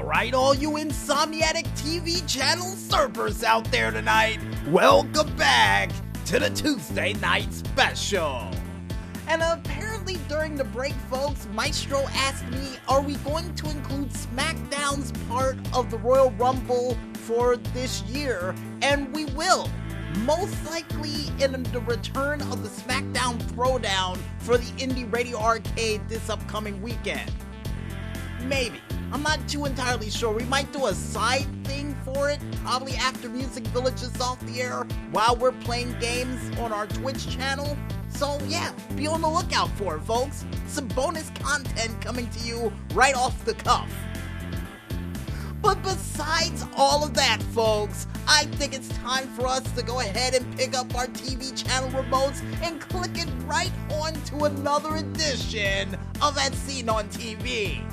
Alright, all you insomniatic TV channel surfers out there tonight, welcome back to the Tuesday Night Special. And apparently during the break, folks, Maestro asked me, are we going to include SmackDown's part of the Royal Rumble for this year? And we will. Most likely in the return of the SmackDown Throwdown for the Indie Radio Arcade this upcoming weekend. Maybe. I'm not too entirely sure. We might do a side thing for it, probably after Music Village is off the air, while we're playing games on our Twitch channel. So yeah, be on the lookout for it, folks. Some bonus content coming to you right off the cuff. But besides all of that, folks, I think it's time for us to go ahead and pick up our TV channel remotes and click it right on to another edition of As Seen on TV.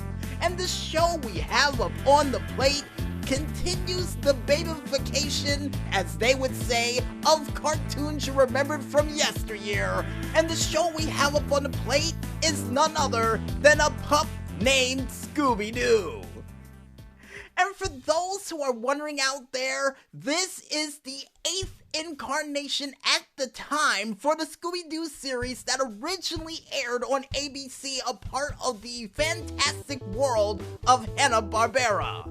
And the show we have up on the plate continues the beta-ification, as they would say, of cartoons you remembered from yesteryear. And the show we have up on the plate is none other than a pup named Scooby-Doo. And for those who are wondering out there, this is the 8th incarnation at the time for the Scooby-Doo series that originally aired on ABC, a part of the fantastic world of Hanna-Barbera,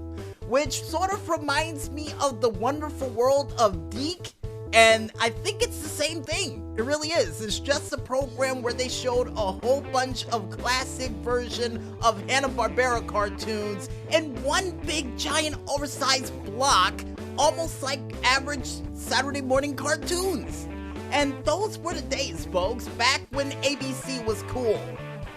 which sort of reminds me of the wonderful world of Deke. And I think it's the same thing. It really is. It's just a program where they showed a whole bunch of classic version of Hanna-Barbera cartoons in one big giant oversized block, almost like average Saturday morning cartoons. And those were the days, folks, back when ABC was cool.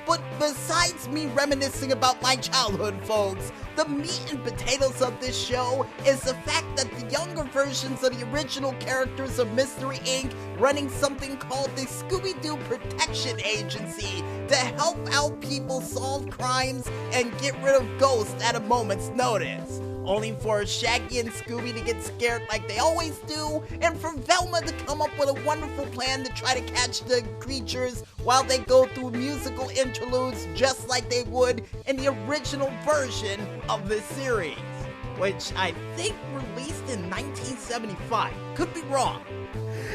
But besides me reminiscing about my childhood, folks, the meat and potatoes of this show is the fact that the younger versions of the original characters of Mystery Inc. running something called the Scooby-Doo Protection Agency to help out people solve crimes and get rid of ghosts at a moment's notice. Only for Shaggy and Scooby to get scared like they always do, and for Velma to come up with a wonderful plan to try to catch the creatures while they go through musical interludes just like they would in the original version of the series, which I think released in 1975. Could be wrong.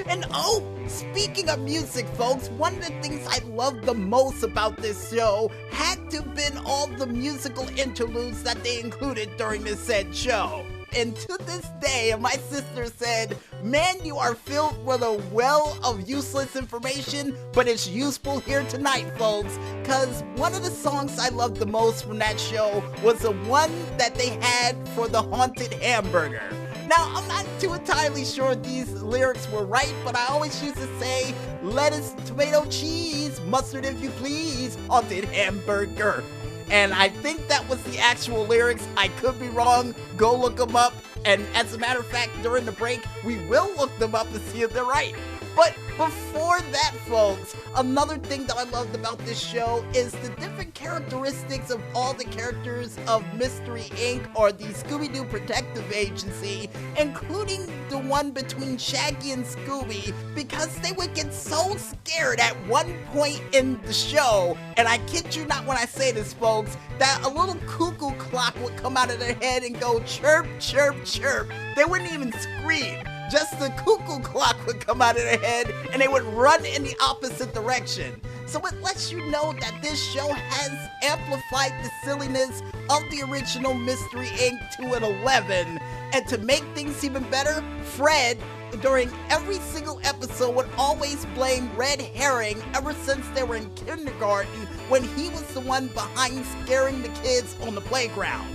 And oh, speaking of music, folks, one of the things I loved the most about this show had to have been all the musical interludes that they included during this said show. And to this day, my sister said, man, you are filled with a well of useless information, but it's useful here tonight, folks, because one of the songs I loved the most from that show was the one that they had for the Haunted Hamburger. Now, I'm not too entirely sure these lyrics were right, but I always used to say, lettuce, tomato, cheese, mustard if you please, haunted hamburger. And I think that was the actual lyrics. I could be wrong. Go look them up. And as a matter of fact, during the break, we will look them up to see if they're right. But before that, folks, another thing that I loved about this show is the different characteristics of all the characters of Mystery Inc. or the Scooby-Doo Protective Agency, including the one between Shaggy and Scooby, because they would get so scared at one point in the show, and I kid you not when I say this, folks, that a little cuckoo clock would come out of their head and go chirp, chirp, chirp. They wouldn't even scream. Just the cuckoo clock would come out of their head and they would run in the opposite direction. So it lets you know that this show has amplified the silliness of the original Mystery Inc. to an 11. And to make things even better, Fred, during every single episode, would always blame Red Herring ever since they were in kindergarten when he was the one behind scaring the kids on the playground.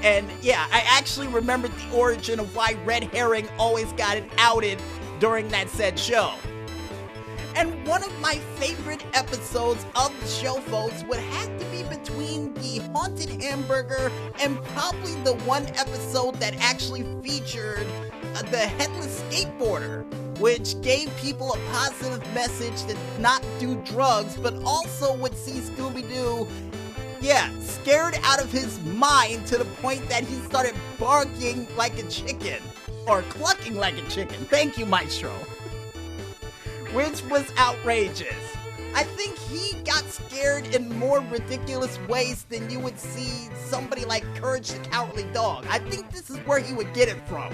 And yeah, I actually remembered the origin of why Red Herring always got it outed during that said show. And one of my favorite episodes of the show, folks, would have to be between the Haunted Hamburger and probably the one episode that actually featured the Headless Skateboarder, which gave people a positive message to not do drugs, but also would see Scooby-Doo scared out of his mind to the point that he started barking like a chicken, or clucking like a chicken. Thank you, Maestro. Which was outrageous. I think he got scared in more ridiculous ways than you would see somebody like Courage the Cowardly Dog. I think this is where he would get it from.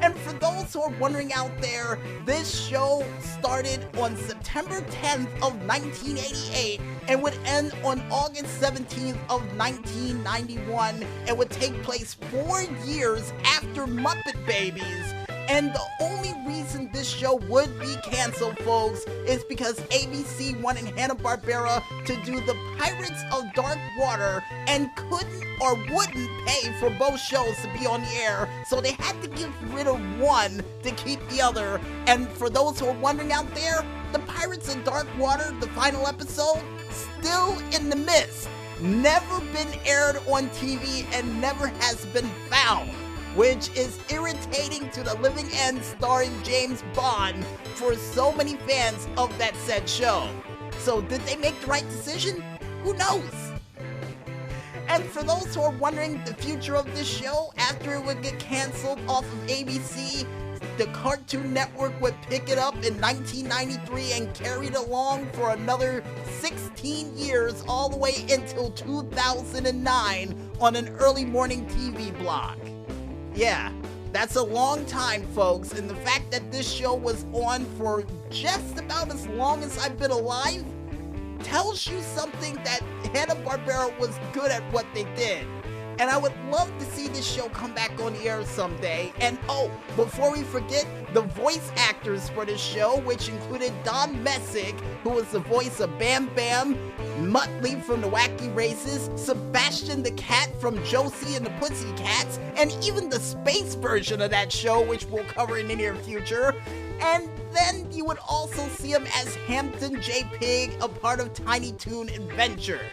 And for those who are wondering out there, this show started on September 10th of 1988 and would end on August 17th of 1991 and would take place 4 years after Muppet Babies. And the only reason this show would be canceled, folks, is because ABC wanted Hanna-Barbera to do the Pirates of Dark Water and couldn't or wouldn't pay for both shows to be on the air, so they had to get rid of one to keep the other. And for those who are wondering out there, the Pirates of Dark Water, the final episode, still in the mist. Never been aired on TV and never has been found, which is irritating to the living end, starring James Bond for so many fans of that said show. So did they make the right decision? Who knows? And for those who are wondering the future of this show, after it would get canceled off of ABC, the Cartoon Network would pick it up in 1993 and carry it along for another 16 years, all the way until 2009 on an early morning TV block. Yeah, that's a long time, folks, and the fact that this show was on for just about as long as I've been alive tells you something that Hanna-Barbera was good at what they did. And I would love to see this show come back on the air someday. And oh, before we forget, the voice actors for this show, which included Don Messick, who was the voice of Bam Bam, Muttley from the Wacky Races, Sebastian the Cat from Josie and the Pussycats, and even the space version of that show, which we'll cover in the near future. And then you would also see him as Hampton J. Pig, a part of Tiny Toon Adventures.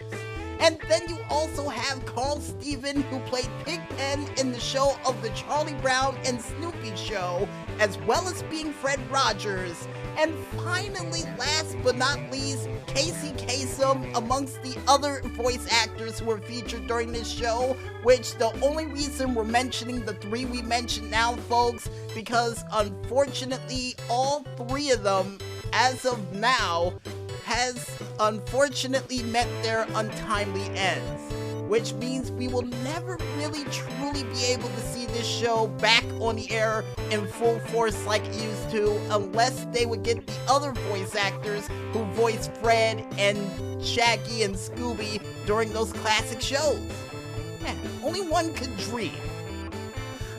And then you also have Carl Steven, who played Pigpen in the show of the Charlie Brown and Snoopy Show, as well as being Fred Rogers. And finally, last but not least, Casey Kasem, amongst the other voice actors who were featured during this show, which the only reason we're mentioning the three we mentioned now, folks, because unfortunately all three of them, as of now, has unfortunately met their untimely ends, which means we will never really truly be able to see this show back on the air in full force like it used to, unless they would get the other voice actors who voiced Fred and Shaggy and Scooby during those classic shows. Yeah, only one could dream.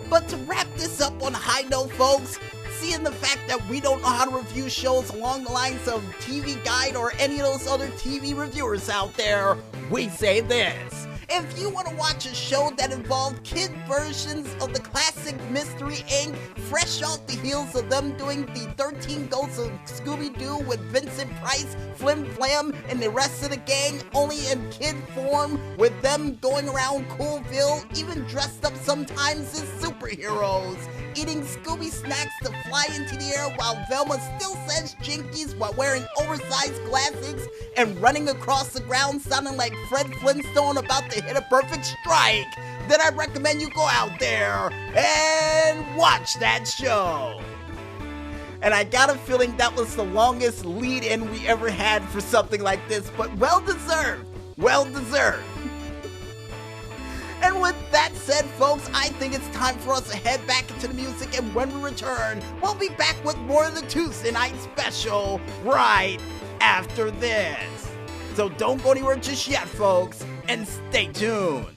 But to wrap this up on a high note, folks, seeing the fact that we don't know how to review shows along the lines of TV Guide or any of those other TV reviewers out there, we say this. If you want to watch a show that involved kid versions of the classic Mystery Inc., fresh off the heels of them doing the 13 Ghosts of Scooby-Doo with Vincent Price, Flim Flam, and the rest of the gang, only in kid form, with them going around Coolville, even dressed up sometimes as superheroes, eating Scooby snacks to fly into the air while Velma still says jinkies while wearing oversized glasses and running across the ground sounding like Fred Flintstone about to hit a perfect strike, then I recommend you go out there and watch that show. And I got a feeling that was the longest lead-in we ever had for something like this, but well deserved. Well deserved. And with that said, folks, I think it's time for us to head back into the music, and when we return, we'll be back with more of the Tuesday Night Special right after this. So don't go anywhere just yet, folks, and stay tuned.